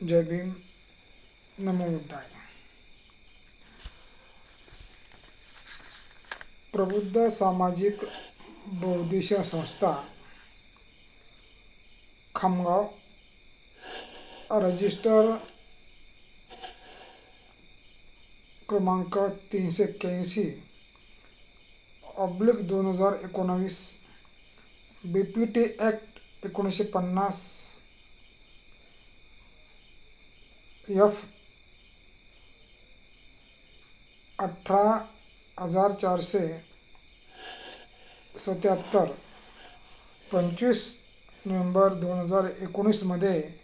जय भीम. नमो बुद्धाय. प्रबुद्ध सामाजिक बौद्धिक संस्था खामगाव, रजिस्टर क्रमांक 381/2019, BPT ॲक्ट 1950, F 18477, 25 नोव्हेंबर 2019 मध्ये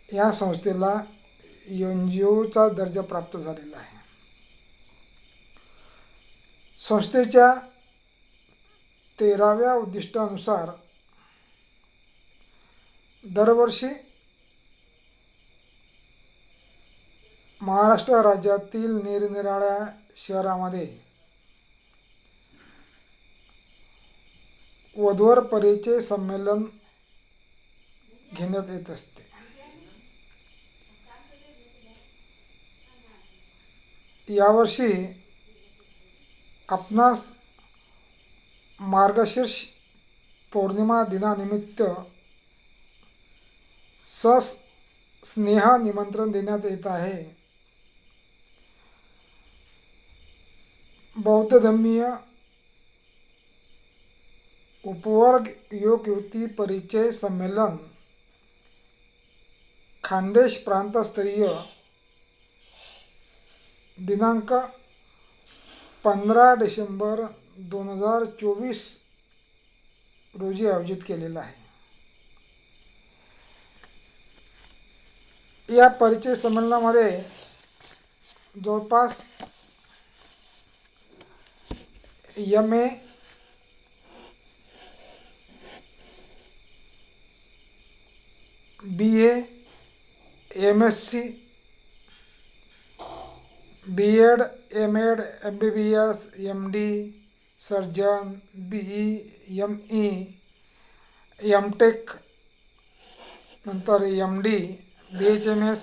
या संस्थेला NGOचा दर्जा प्राप्त झालेला आहे. संस्थेच्या 13व्या उद्दिष्टानुसार दरवर्षी महाराष्ट्र राज्यातील निरनिराळ्या शहरांमध्ये वधूवर परिचय संमेलन घेण्यात येत असते. यावर्षी आपणास मार्गशीर्ष पौर्णिमा दिनानिमित्त स्नेह निमंत्रण देण्यात येत आहे. बौद्ध धर्मीय उपवर्ग युवक युवती परिचय संमेलन खानदेश प्रांतस्तरीय दिनांक 15 डिसेंबर 2024 रोजी आयोजित केलेला आहे. या परिचय संमेलनामध्ये जवळपास MA, BA, MSc, B.Ed, M.Ed, MBBS, MD, surgeon, BE, ME, MTech, नंतर MD, BHMS,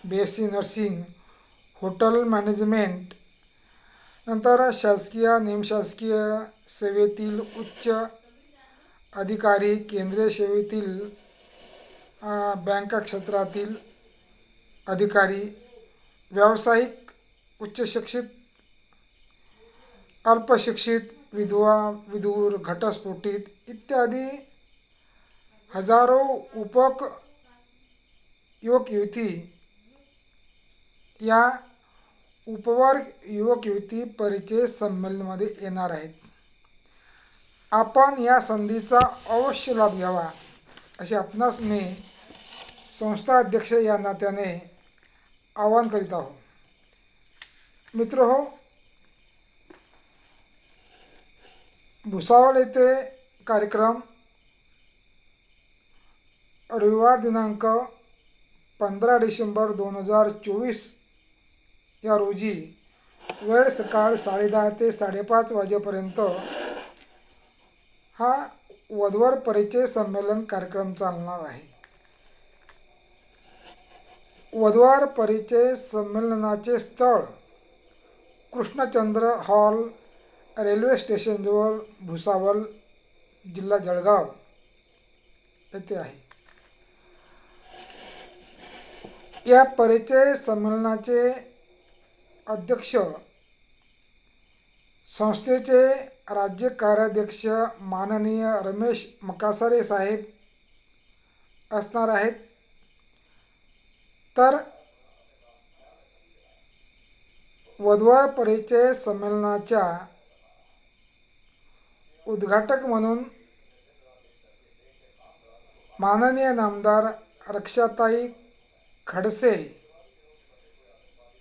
BSc nursing, hotel management, नंतर शासकीय निमशासकीय सेवेतील उच्च अधिकारी, केंद्रीय सेवेतील बँक क्षेत्रातील अधिकारी, व्यावसायिक, उच्च शिक्षित, अल्पशिक्षित, विधवा, विधूर, घटस्फोटित इत्यादी हजारो युवक युवती या उपवर्ग युवक युवती परिचय संमेलनामध्ये येणार आहेत. आपण या संधीचा अवश्य लाभ घ्यावा असे आपणास मी संस्था अध्यक्ष या नात्याने आवाहन करीत आहोत. मित्रहो, भुसावळ येथे कार्यक्रम रविवार दिनांक 15 डिसेंबर 2024 या रोजी वेळ सकाळ 10:30 ते 5:30 वाजेपर्यंत हा वधूवर परिचय संमेलन कार्यक्रम चालणार आहे. वधूवर परिचय संमेलनाचे स्थळ कृष्णचंद्र हॉल, रेल्वे स्टेशनजवळ, भुसावळ, जिल्हा जळगाव येथे आहे. या परिचय संमेलनाचे अध्यक्ष संस्थेचे राज्य कार्याध्यक्ष माननीय रमेश मकासरे साहेब असणार आहेत. तर वधूवर परिचय संमेलनाच्या उद्घाटक म्हणून माननीय नामदार रक्षाताई खडसे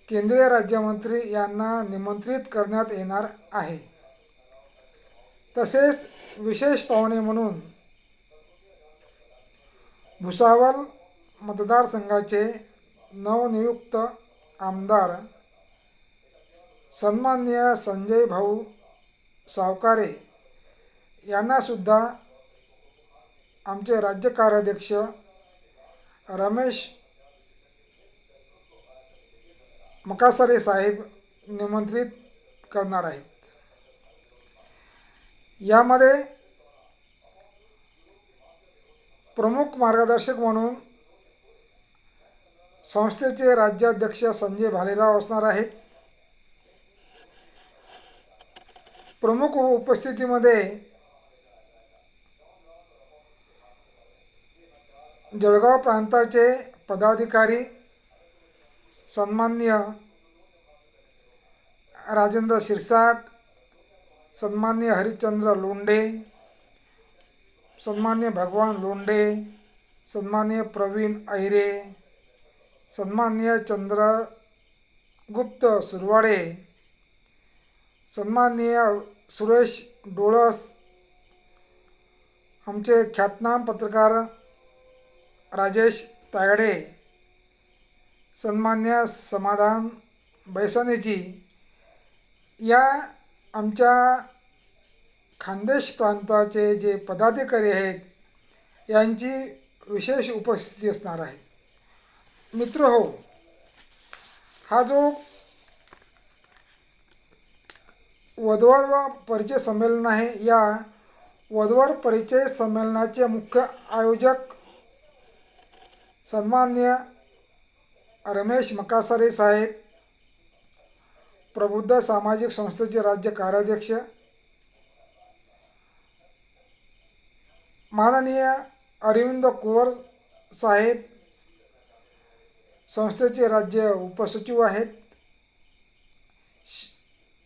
केंद्रीय राज्यमंत्री यांना निमंत्रित करण्यात येणार आहे. तसेच विशेष पाहुणे म्हणून भुसावळ मतदारसंघाचे नवनियुक्त आमदार सन्माननीय संजय भाऊ सावकारे यांना सुद्धा आमचे राज्य कार्याध्यक्ष रमेश मकासरे साहेब निमंत्रित करणार आहेत. यामध्ये प्रमुख मार्गदर्शक म्हणून संस्थेचे राज्याध्यक्ष संजय भालेराव असणार आहेत. प्रमुख उपस्थितीमध्ये जळगाव प्रांताचे पदाधिकारी सन्माननीय राजेंद्र शिरसाट, सन्माननीय हरिश्चंद्र लोंढे, सन्माननीय भगवान लोंढे, सन्माननीय प्रवीण अहिरे, सन्माननीय चंद्रगुप्त सुरवाडे, सन्माननीय सुरेश डोळस, आमचे ख्यातनाम पत्रकार राजेश तायडे, सन्मान्य समाधान बैसानेजी, या आमच्या खानदेश प्रांताचे जे पदाधिकारी आहेत यांची विशेष उपस्थिती असणार आहे. मित्र हो, हा जो वधूवर परिचय संमेलन आहे, या वधूवर परिचय संमेलनाचे मुख्य आयोजक सन्माननीय रमेश मकासरे साहेब, प्रबुद्ध सामाजिक संस्थेचे राज्य कार्याध्यक्ष, माननीय अरविंद कुंवर साहेब, संस्थेचे राज्य उपसचिव आहेत,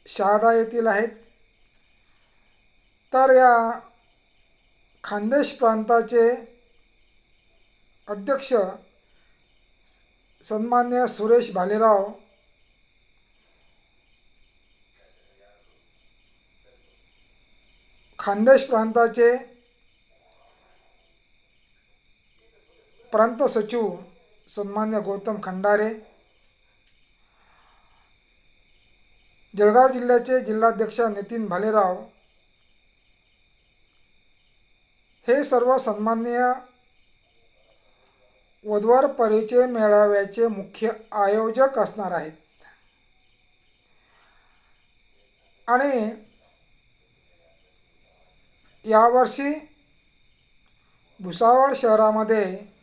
शहादा येथील आहेत. तर या खानदेश प्रांताचे अध्यक्ष सन्मान्य सुरेश भालेराव, खानदेश प्रांताचे प्रांत सचिव सन्मान्य गौतम खंडारे, जळगाव जिल्ह्याचे जिल्हाध्यक्ष नितीन भालेराव, हे सर्व सन्माननीय वधूवर परिचय मेळाव्याचे मुख्य आयोजक असणार आहेत. आणि यावर्षी भुसावळ शहरामध्ये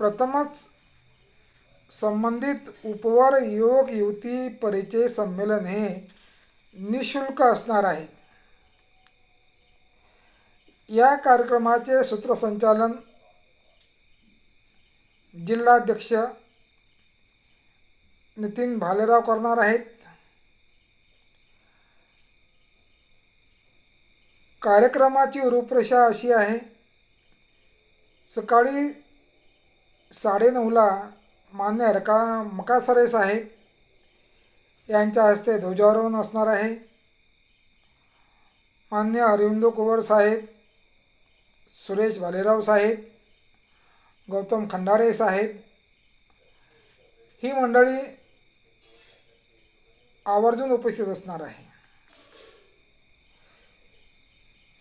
प्रथमच संबंधित उपवर युवक युवती परिचय संमेलन हे निशुल्क असणार आहे. या कार्यक्रमाचे सूत्रसंचालन जिल्हाध्यक्ष नितीन भालेराव करणार आहेत. कार्यक्रमाची रूपरेषा अशी आहे. सकाळी 9:30ला मान्य मकासरे साहेब यांच्या हस्ते ध्वजारोहण असणार आहे. मान्य अरविंद कुंवर साहेब, सुरेश भालेराव साहेब, गौतम खंडारे साहेब ही मंडळी आवर्जून उपस्थित असणार आहे.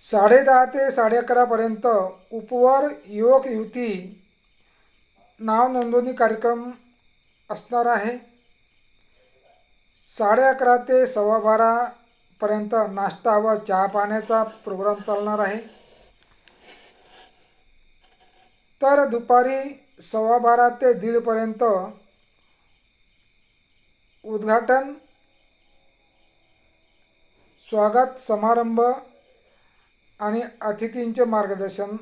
10:30 ते 11:30पर्यंत उपवर युवक युवती नाव नोंदणी कार्यक्रम असणार आहे. 11:30 ते 12:15पर्यंत नाश्ता व चहा पाण्याचा प्रोग्राम चालणार आहे. तर दुपारी 12:15 ते 1:30पर्यंत उद्घाटन, स्वागत समारंभ आणि अतिथींचे मार्गदर्शन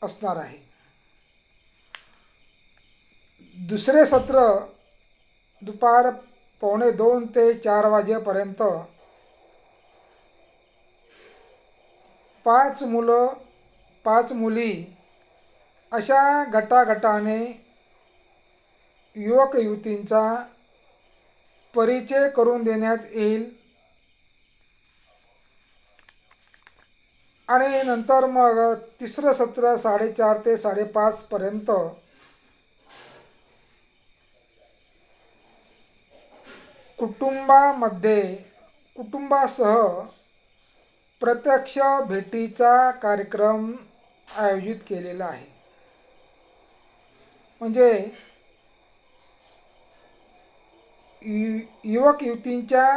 असणार आहे. दुसरे सत्र दुपार 1:45 ते 4 वाजेपर्यंत 5 मुलं 5 मुली अशा गटागटाने युवक युवतींचा परिचय करून देण्यात येईल. आणि नंतर मग तिसरं सत्र 4:30 ते 5:30पर्यंत कुटुंबासह प्रत्यक्ष भेटीचा कार्यक्रम आयोजित केलेला आहे. म्हणजे युवक युवतींच्या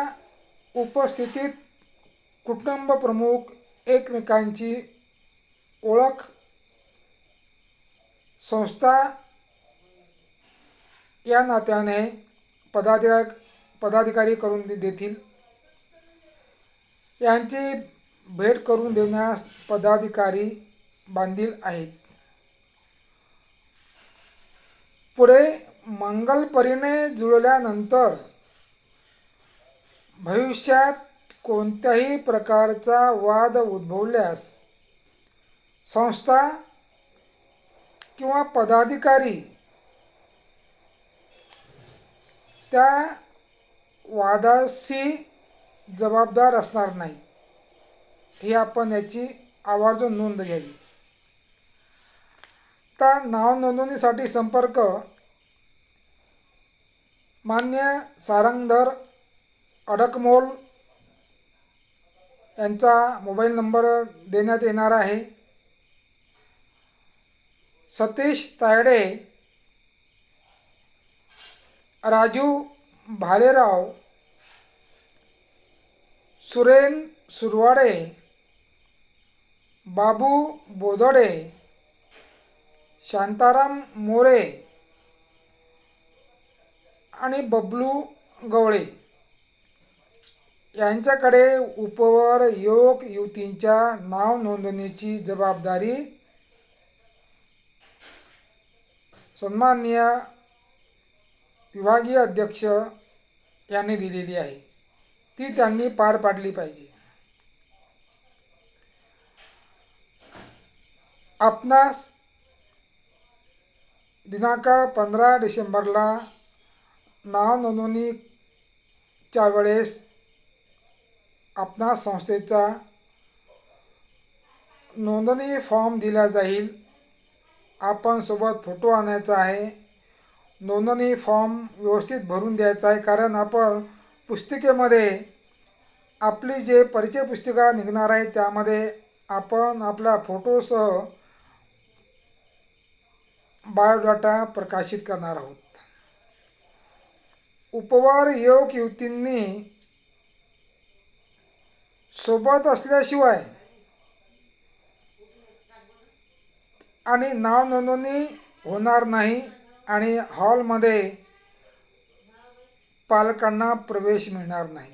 उपस्थितीत कुटुंब प्रमुख एकमेकांची ओळख संस्था या नात्याने पदाधिकारी करून देतील. यांची भेट करून देण्यास पदाधिकारी बांधील आहेत. पुढे मंगलपरीने जुळल्यानंतर भविष्यात कोणत्याही प्रकारचा वाद उद्भवल्यास संस्था किंवा पदाधिकारी त्या वादाशी जबाबदार असणार नाही. ही आपण याची आवर्जून नोंद घ्यावी. तर नाव नोंदणीसाठी संपर्क मान्य सारंगधर अडकमोल यांचा मोबाईल नंबर देण्यात येणार आहे. सतीश तायडे, राजू भालेराव, सुरेन सुरवाडे, बाबू बोदडे, शांताराम मोरे आणि बबलू गवळे यांच्याकडे उपवर युवक युवतींच्या नाव नोंदणीची जबाबदारी सन्माननीय विभागीय अध्यक्ष यांनी दिलेली आहे. ती त्यांनी पार पाडली पाहिजे. आपणास दिनांक 15 डिसेंबरला नाव नोंदणीच्या वेळेस आपणास संस्थेचा नोंदणी फॉर्म दिला जाईल. आपण सोबत फोटो आणायचा आहे. नोंदणी फॉर्म व्यवस्थित भरून द्यायचा आहे, कारण आपण पुस्तिकेमध्ये आपली जे परिचय पुस्तिका निघणार आहे त्यामध्ये आपण आपला फोटोसह बायोडाटा प्रकाशित करणार आहोत. उपवर युवक युवतींनी सोबत असल्याशिवाय आणि नाव नोंदणी होणार नाही आणि हॉलमध्ये पालकांना प्रवेश मिळणार नाही.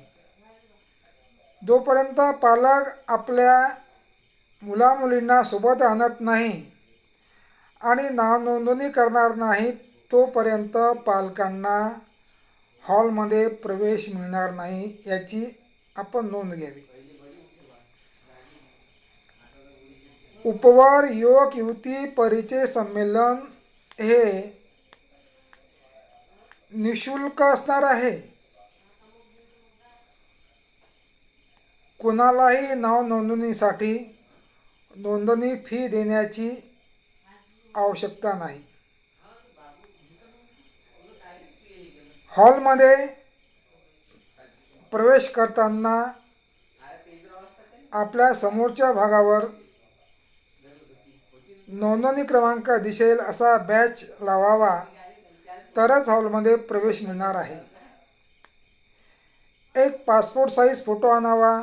जोपर्यंत पालक आपल्या मुलामुलींना सोबत आणत नाही आणि नाव नोंदणी करणार नाही तोपर्यंत पालकांना हॉलमध्ये प्रवेश मिळणार नाही. याची आपण नोंद घ्यावी. उपवर युवक युवती परिचय संमेलन हे निशुल्क असणार आहे. कोणालाही नाव नोंदणीसाठी नोंदणी फी देण्याची आवश्यकता नाही. हॉलमध्ये प्रवेश करताना आपल्या समोरच्या भागावर नोंदणी क्रमांक दिसेल असा बॅच लावावा, तरच हॉलमध्ये प्रवेश मिळणार आहे. एक पासपोर्ट साईज फोटो आणावा.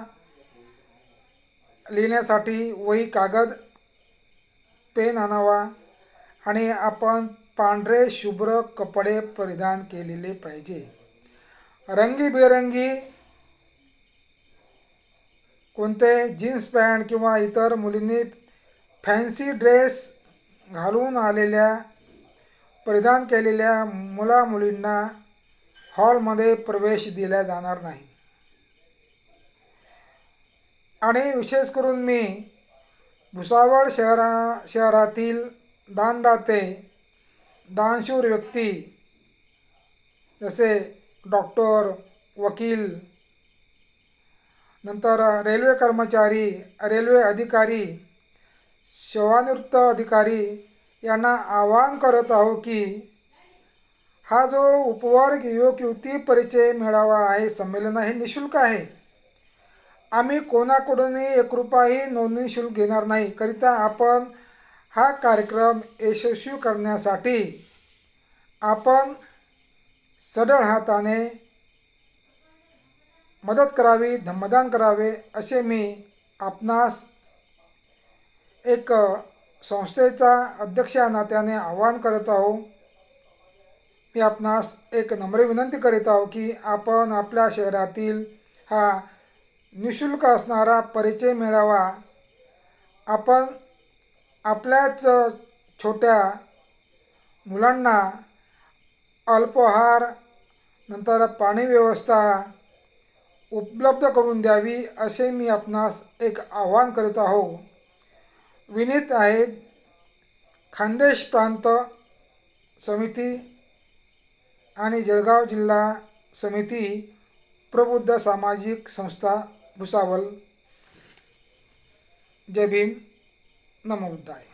लिहिण्यासाठी वही कागद पेन आणावा आणि आपण पांढरे शुभ्र कपडे परिधान केलेले पाहिजे. रंगीबेरंगी कोणते जीन्स पॅन्ट किंवा इतर मुलींनी फॅन्सी ड्रेस घालून आलेल्या परिधान केलेल्या मुलामुलींना हॉलमध्ये प्रवेश दिला जाणार नाही. आणि विशेष करून मी भुसावळ शहरातील दानदाते, दानशूर व्यक्ती जसे डॉक्टर, वकील, नंतर रेल्वे कर्मचारी, रेल्वे अधिकारी, सेवानिवृत्त अधिकारी यांना आवाहन करत आहो की हा जो उपवर्ग युवक युवती परिचय मेळावा आहे, संमेलन आहे, निशुल्क आहे. आम्ही कोणाकडूनही 1 रुपयाही नोंदणी शुल्क घेणार नाही. करिता आपण हा कार्यक्रम यशस्वी करण्यासाठी आपण सढळ हाताने मदत करावी, धम्मदान करावे असे मी आपणास एक संस्थेचा अध्यक्ष या नात्याने आवाहन करत आहो. मी आपणास एक नम्र विनंती करीत आहो की आपण आपल्या शहरातील हा निशुल्क असणारा परिचय मेळावा आपण आपल्याच छोट्या मुलांना अल्पाहार नंतर पाणी व्यवस्था उपलब्ध करून द्यावी असे मी आपणास एक आवाहन करीत आहो. विनीत आहे, खानदेश प्रांत समिती आणि जळगाव जिल्हा समिती प्रबुद्ध सामाजिक संस्था भुसावळ. जय भीम, नमो बुद्धाय.